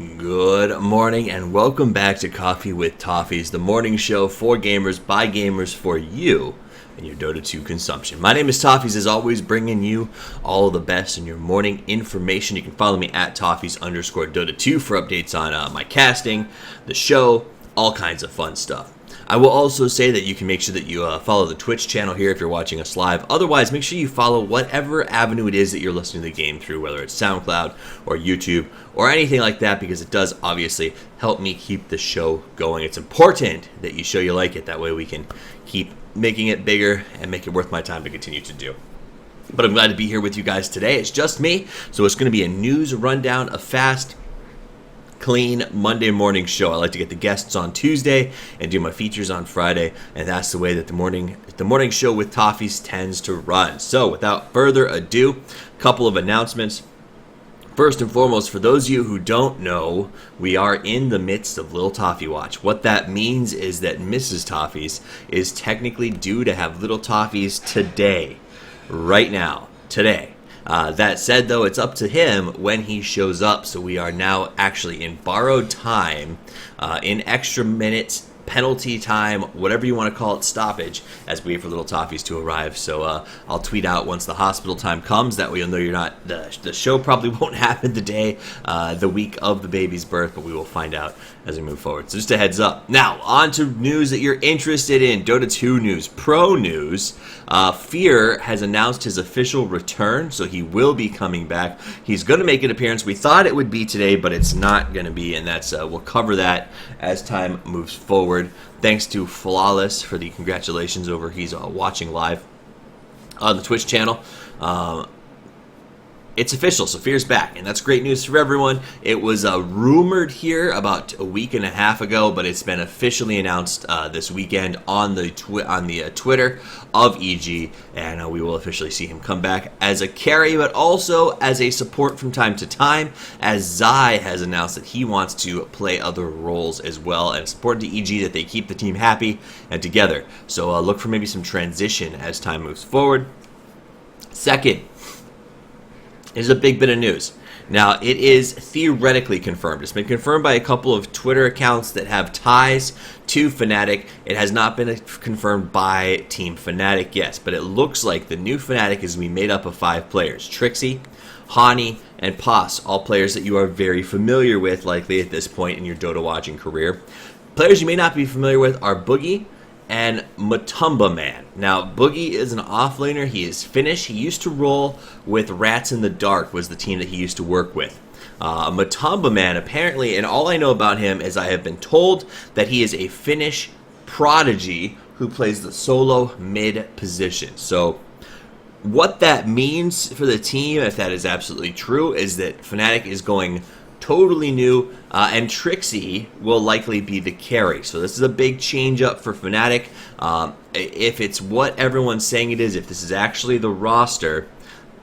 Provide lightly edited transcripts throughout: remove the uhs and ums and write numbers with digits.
Good morning and welcome back to Coffee with Toffees, the morning show for gamers by gamers for you and your Dota 2 consumption. My name is Toffees, as always, bringing you all of the best in your morning information. You can follow me at Toffees_Dota2 for updates on my casting, the show, all kinds of fun stuff. I will also say that you can make sure that you follow the Twitch channel here if you're watching us live. Otherwise, make sure you follow whatever avenue it is that you're listening to the game through, whether it's SoundCloud or YouTube or anything like that, because it does obviously help me keep the show going. It's important that you show you like it. That way we can keep making it bigger and make it worth my time to continue to do. But I'm glad to be here with you guys today. It's just me, so it's going to be a news rundown, a fast, clean Monday morning show. I like to get the guests on Tuesday and do my features on Friday, and that's the way that the morning show with Toffees tends to run. So without further ado, a couple of announcements. First and foremost, for those of you who don't know, we are in the midst of Little Toffee Watch. What that means is that Mrs. Toffees is technically due to have Little Toffees today, right now, today. That said, though, it's up to him when he shows up, so we are now actually in borrowed time, in extra minutes, penalty time, whatever you want to call it, stoppage, as we wait for Little Toffees to arrive. So I'll tweet out once the hospital time comes. That way you'll know you're not, the show probably won't happen the week of the baby's birth, but we will find out as we move forward. So just a heads up. Now, on to news that you're interested in. Dota 2 news, pro news. Fear has announced his official return, so he will be coming back. He's going to make an appearance. We thought it would be today, but it's not going to be, and that's we'll cover that as time moves forward. Thanks to Flawless for the congratulations over he's watching live on the Twitch channel. It's official, so Fear's back, and that's great news for everyone. It was rumored here about a week and a half ago, but it's been officially announced this weekend on the Twitter of EG, and we will officially see him come back as a carry, but also as a support from time to time, as Zai has announced that he wants to play other roles as well, and it's important to EG that they keep the team happy and together. So look for maybe some transition as time moves forward. Second, is a big bit of news. Now, it is theoretically confirmed. It's been confirmed by a couple of Twitter accounts that have ties to Fnatic. It has not been confirmed by Team Fnatic, yes, but it looks like the new Fnatic is going to be made up of 5 players. Trixie, Hani, and Pos, all players that you are very familiar with, likely at this point in your Dota watching career. Players you may not be familiar with are Boogie and Matumba Man. Now, Boogie is an offlaner. He is Finnish. He used to roll with Rats in the Dark, was the team that he used to work with. Matumba Man, apparently, and all I know about him is I have been told that he is a Finnish prodigy who plays the solo mid position. So what that means for the team, if that is absolutely true, is that Fnatic is going totally new, and Trixie will likely be the carry. So this is a big change up for Fnatic. If it's what everyone's saying it is, if this is actually the roster,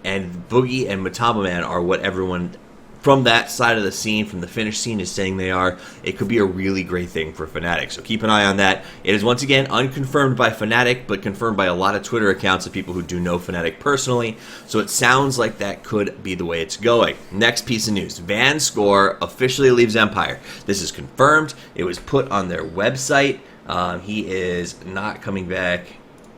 and Boogie and Matumba Man are what everyone from that side of the scene, from the Finnish scene, is saying they are, it could be a really great thing for Fnatic. So keep an eye on that. It is once again unconfirmed by Fnatic, but confirmed by a lot of Twitter accounts of people who do know Fnatic personally. So it sounds like that could be the way it's going. Next piece of news. Vanscore officially leaves Empire. This is confirmed. It was put on their website. He is not coming back.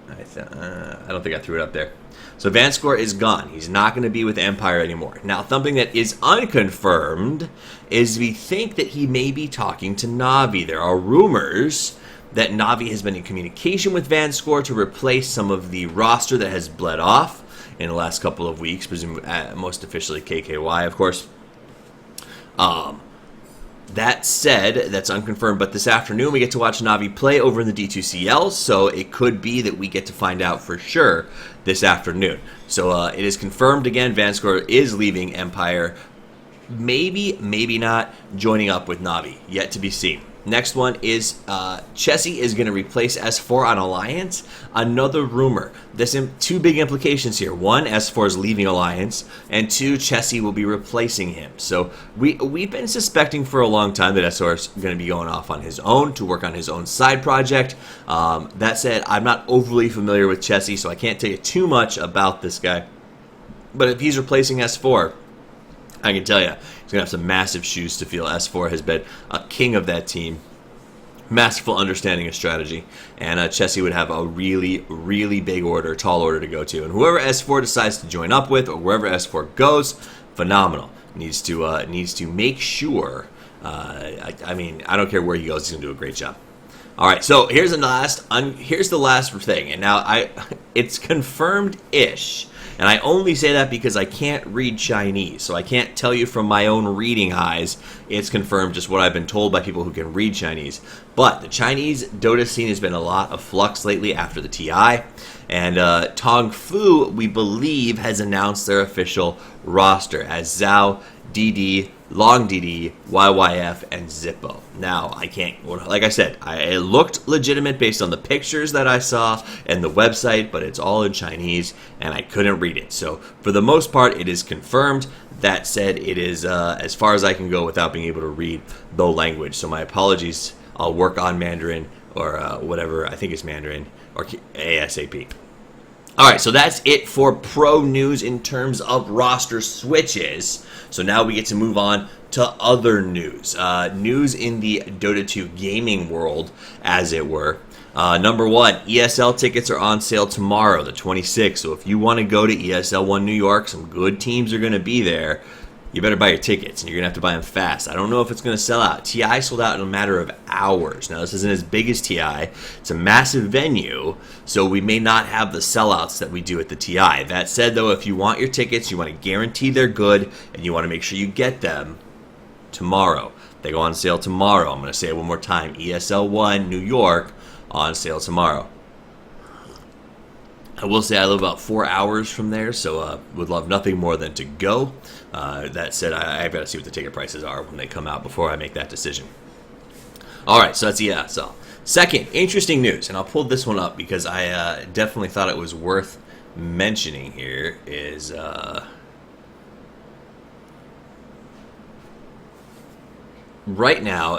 I don't think I threw it up there. So Vanscore is gone. He's not going to be with Empire anymore. Now, something that is unconfirmed is we think that he may be talking to Na'Vi. There are rumors that Na'Vi has been in communication with Vanscore to replace some of the roster that has bled off in the last couple of weeks, presumably most officially KKY, of course. That said, that's unconfirmed, but this afternoon we get to watch Na'Vi play over in the D2CL, so it could be that we get to find out for sure this afternoon. So it is confirmed again, Vanscore is leaving Empire. Maybe, maybe not joining up with Na'Vi. Yet to be seen. Next one is Chessie is going to replace S4 on Alliance. Another rumor. There's two big implications here. One, S4 is leaving Alliance, and two, Chessie will be replacing him. So we've been suspecting for a long time that S4 is going to be going off on his own to work on his own side project. That said, I'm not overly familiar with Chessie, so I can't tell you too much about this guy. But if he's replacing S4, I can tell you, he's going to have some massive shoes to fill. S4 has been a king of that team. Masterful understanding of strategy. And Chessie would have a really, really big order, tall order to go to. And whoever S4 decides to join up with, or wherever S4 goes, phenomenal. Needs to make sure. I mean, I don't care where he goes, he's going to do a great job. All right, so here's the last thing. And now it's confirmed-ish. And I only say that because I can't read Chinese, so I can't tell you from my own reading eyes. It's confirmed just what I've been told by people who can read Chinese. But the Chinese Dota scene has been a lot of flux lately after the TI. And Tong Fu, we believe, has announced their official roster as Zhao, DD, Long DD, YYF, and Zippo. Now, I can't, like I said, it looked legitimate based on the pictures that I saw and the website, but it's all in Chinese, and I couldn't read it. So, for the most part, it is confirmed. That said, it is as far as I can go without being able to read the language. So, my apologies. I'll work on Mandarin or whatever, I think it's Mandarin, or ASAP. Alright, so that's it for pro news in terms of roster switches. So now we get to move on to other news. News in the Dota 2 gaming world, as it were. Number one, ESL tickets are on sale tomorrow, the 26th. So if you want to go to ESL 1 New York, some good teams are going to be there. You better buy your tickets, and you're going to have to buy them fast. I don't know if it's going to sell out. TI sold out in a matter of hours. Now, this isn't as big as TI. It's a massive venue, so we may not have the sellouts that we do at the TI. That said, though, if you want your tickets, you want to guarantee they're good, and you want to make sure you get them tomorrow. They go on sale tomorrow. I'm going to say it one more time. ESL 1 New York on sale tomorrow. I will say I live about 4 hours from there, so would love nothing more than to go. That said, I've got to see what the ticket prices are when they come out before I make that decision. All right, so that's ESL. Second, interesting news, and I'll pull this one up because I definitely thought it was worth mentioning here, is right now,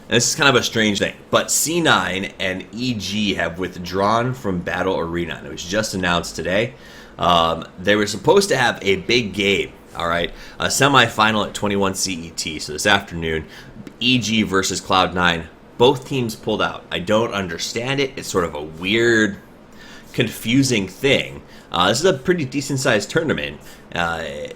this is kind of a strange thing, but C9 and EG have withdrawn from Battle Arena, and it was just announced today. They were supposed to have a big game, all right, a semifinal at 21 CET, so this afternoon, EG versus Cloud9. Both teams pulled out. I don't understand it. It's sort of a weird, confusing thing. This is a pretty decent-sized tournament, and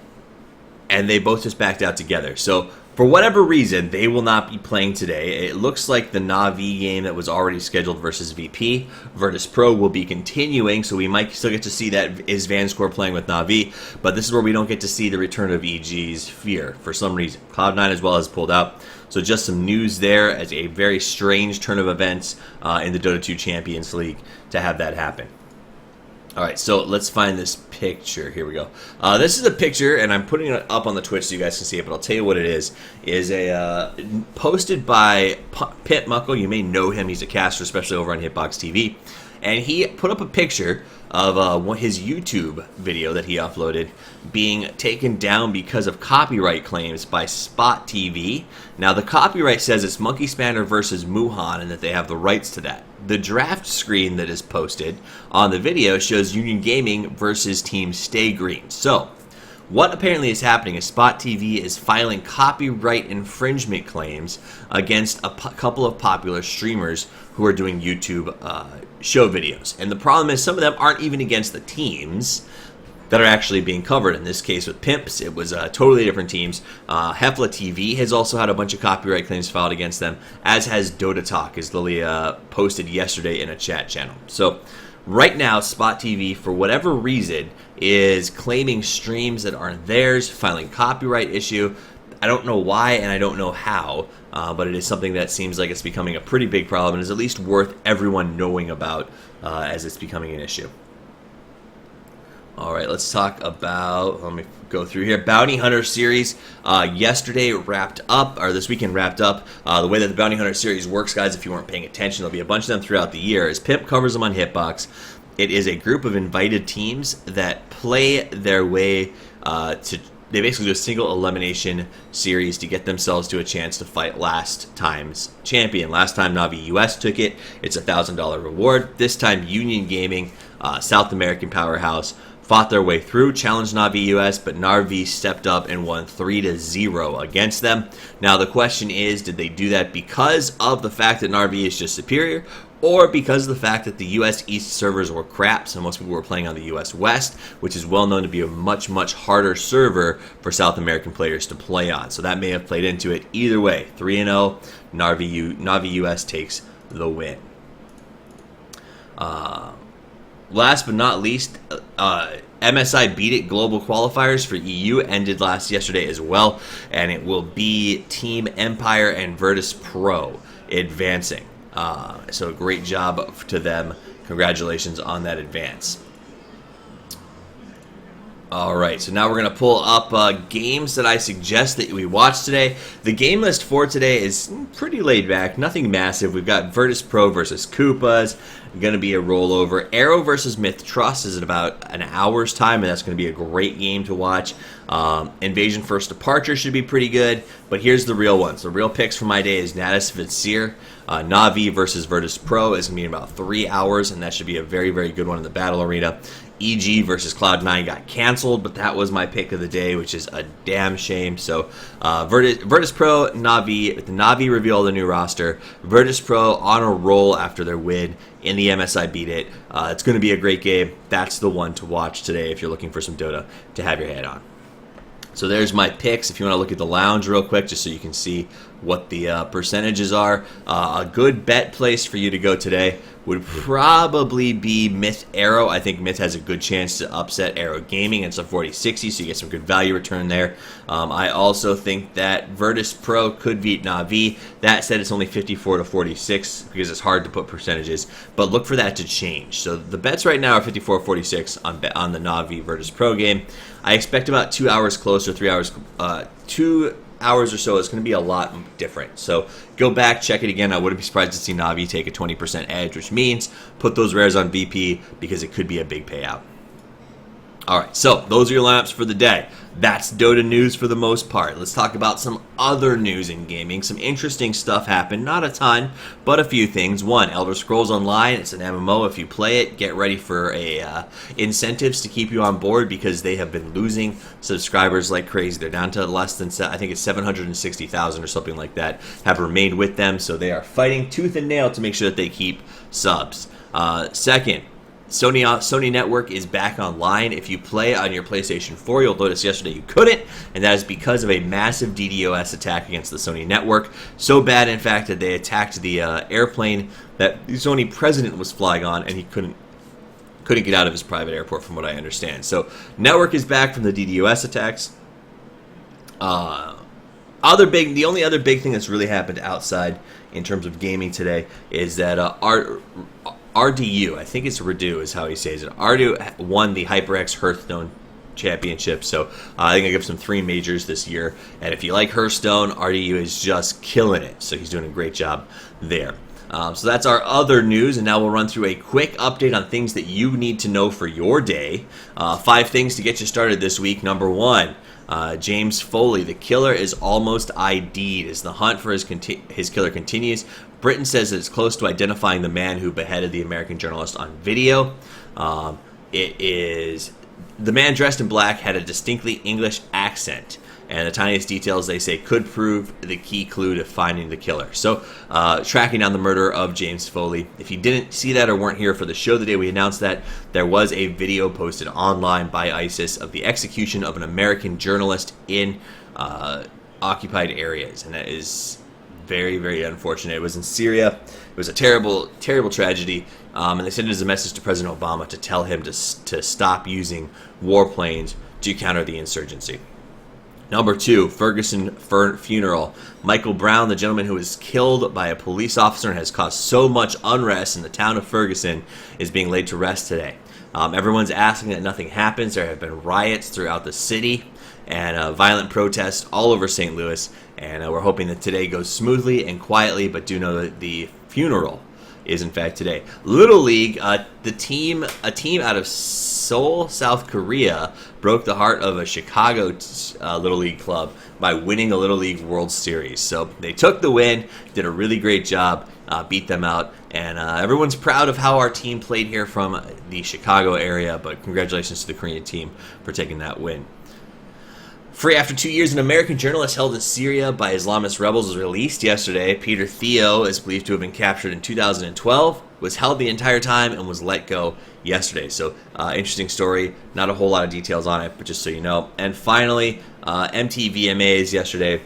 they both just backed out together. So, for whatever reason, they will not be playing today. It looks like the Na'Vi game that was already scheduled versus VP, Virtus Pro, will be continuing, so we might still get to see that is Vanscore playing with Na'Vi, but this is where we don't get to see the return of EG's Fear for some reason. Cloud9 as well has pulled out. So just some news there as a very strange turn of events in the Dota 2 Champions League to have that happen. All right, so let's find this picture. Here we go. This is a picture, and I'm putting it up on the Twitch so you guys can see it, but I'll tell you what it is. A posted by Pit Muckle. You may know him. He's a caster, especially over on Hitbox TV. And he put up a picture of his YouTube video that he uploaded being taken down because of copyright claims by Spot TV. Now, the copyright says it's Monkey Spanner versus Muhan and that they have the rights to that. The draft screen that is posted on the video shows Union Gaming versus Team Stay Green. So, what apparently is happening is Spot TV is filing copyright infringement claims against a couple of popular streamers who are doing YouTube show videos. And the problem is some of them aren't even against the teams that are actually being covered. In this case with Pimps, it was totally different teams. Hefla TV has also had a bunch of copyright claims filed against them, as has Dota Talk, as Lily posted yesterday in a chat channel. So right now, Spot TV, for whatever reason, is claiming streams that aren't theirs, filing copyright issue. I don't know why and I don't know how, but it is something that seems like it's becoming a pretty big problem and is at least worth everyone knowing about as it's becoming an issue. All right, let's talk about, let me go through here. Bounty Hunter series yesterday wrapped up, or this weekend wrapped up. The way that the Bounty Hunter series works, guys, if you weren't paying attention, there'll be a bunch of them throughout the year, as Pimp covers them on Hitbox. It is a group of invited teams that play their way they basically do a single elimination series to get themselves to a chance to fight last time's champion. Last time Na'Vi US took it, it's a $1,000 reward. This time Union Gaming, South American powerhouse, fought their way through, challenged Na'Vi US, but Na'Vi stepped up and won 3-0 against them. Now the question is, did they do that because of the fact that Na'Vi is just superior, or because of the fact that the US East servers were crap, so most people were playing on the US West, which is well known to be a much, much harder server for South American players to play on. So that may have played into it. Either way, 3-0, Na'Vi US takes the win. Last but not least, MSI Beat It Global Qualifiers for EU ended yesterday as well, and it will be Team Empire and Virtus Pro advancing. So great job to them. Congratulations on that advance. All right, so now we're going to pull up games that I suggest that we watch today. The game list for today is pretty laid back, nothing massive. We've got Virtus Pro versus Koopas. Going to be a rollover. Arrow versus Myth Trust is in about an hour's time, and that's going to be a great game to watch. Invasion First Departure should be pretty good, but here's the real ones. The real picks for my day is Natus Vizier. Na'Vi versus Virtus Pro is going to be in about 3 hours, and that should be a very, very good one in the battle arena. EG versus Cloud9 got canceled, but that was my pick of the day, which is a damn shame. So Virtus Pro, Na'Vi, the Na'Vi reveal the new roster. Virtus Pro on a roll after their win in the MSI Beat It. It's going to be a great game. That's the one to watch today if you're looking for some Dota to have your head on. So there's my picks. If you want to look at the lounge real quick, just so you can see what the percentages are. A good bet place for you to go today would probably be Myth Arrow. I think Myth has a good chance to upset Arrow Gaming. It's a 40-60, so you get some good value return there. I also think that Virtus Pro could beat Na'Vi. That said, it's only 54-46 because it's hard to put percentages, but look for that to change. So the bets right now are 54-46 on the Na'Vi Virtus Pro game. I expect about 2 hours closer, 3 hours, 2 hours or so. It's going to be a lot different. So go back, check it again. I wouldn't be surprised to see Na'Vi take a 20% edge, which means put those rares on VP because it could be a big payout. All right, so those are your lineups for the day. That's Dota news for the most part. Let's talk about some other news in gaming. Some interesting stuff happened. Not a ton, but a few things. One, Elder Scrolls Online. It's an MMO. If you play it, get ready for incentives to keep you on board because they have been losing subscribers like crazy. They're down to less than, I think it's 760,000 or something like that, have remained with them. So they are fighting tooth and nail to make sure that they keep subs. Second, Sony Network is back online. If you play on your PlayStation 4, you'll notice yesterday you couldn't, and that is because of a massive DDoS attack against the Sony Network. So bad, in fact, that they attacked the airplane that the Sony president was flying on, and he couldn't get out of his private airport, from what I understand. So Network is back from the DDoS attacks. The only other big thing that's really happened outside in terms of gaming today is that RDU, I think it's Redu is how he says it. RDU won the HyperX Hearthstone Championship, so I think I give some 3 majors this year. And if you like Hearthstone, RDU is just killing it, so he's doing a great job there. So that's our other news, and now we'll run through a quick update on things that you need to know for your day. 5 things to get you started this week. Number 1. James Foley, the killer is almost ID'd as the hunt for his killer continues. Britain says that it's close to identifying the man who beheaded the American journalist on video. The man dressed in black had a distinctly English accent, and the tiniest details, they say, could prove the key clue to finding the killer. So, tracking down the murder of James Foley. If you didn't see that or weren't here for the show the day we announced that, there was a video posted online by ISIS of the execution of an American journalist in occupied areas, and that is very, very unfortunate. It was in Syria. It was a terrible, terrible tragedy, and they sent it as a message to President Obama to tell him to stop using warplanes to counter the insurgency. Number 2, Ferguson funeral. Michael Brown, the gentleman who was killed by a police officer and has caused so much unrest in the town of Ferguson, is being laid to rest today. Everyone's asking that nothing happens. There have been riots throughout the city and violent protests all over St. Louis, and we're hoping that today goes smoothly and quietly, but do know that the funeral is in fact today. Little League, a team out of Seoul, South Korea, broke the heart of a Chicago Little League club by winning a Little League World Series. So they took the win, did a really great job, beat them out, and everyone's proud of how our team played here from the Chicago area, but congratulations to the Korean team for taking that win. Free after 2 years, an American journalist held in Syria by Islamist rebels was released yesterday. Peter Theo is believed to have been captured in 2012, was held the entire time, and was let go yesterday. So, interesting story. Not a whole lot of details on it, but just so you know. And finally, MTVMAs yesterday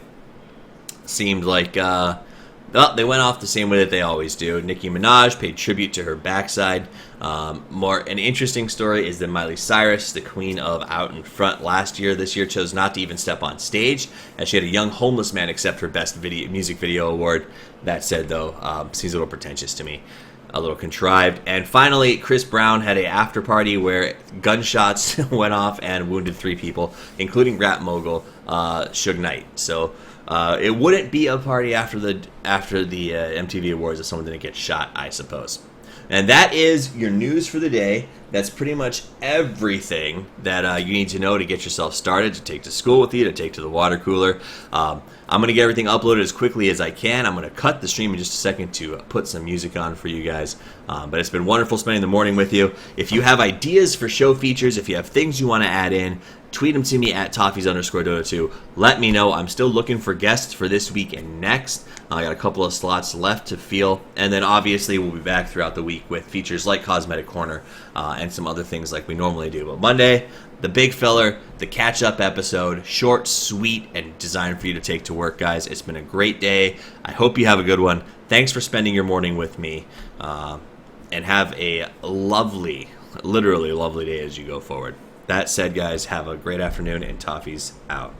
seemed like they went off the same way that they always do. Nicki Minaj paid tribute to her backside. An interesting story is that Miley Cyrus, the queen of Out in Front this year chose not to even step on stage, as she had a young homeless man accept her Best Music Video award. That said, though, seems a little pretentious to me, a little contrived. And finally, Chris Brown had a after party where gunshots went off and wounded 3 people, including rap mogul Suge Knight. So it wouldn't be a party after the MTV Awards if someone didn't get shot, I suppose. And that is your news for the day. That's pretty much everything that you need to know to get yourself started, to take to school with you, to take to the water cooler. I'm going to get everything uploaded as quickly as I can. I'm going to cut the stream in just a second to put some music on for you guys. But it's been wonderful spending the morning with you. If you have ideas for show features, if you have things you want to add in, tweet them to me at Toffees_Dota2. Let me know. I'm still looking for guests for this week and next. I got a couple of slots left to fill. And then obviously we'll be back throughout the week with features like Cosmetic Corner and some other things like we normally do. But Monday, the big filler, the catch-up episode, short, sweet, and designed for you to take to work, guys. It's been a great day. I hope you have a good one. Thanks for spending your morning with me. And have a lovely, literally lovely day as you go forward. That said, guys, have a great afternoon, and Toffees out.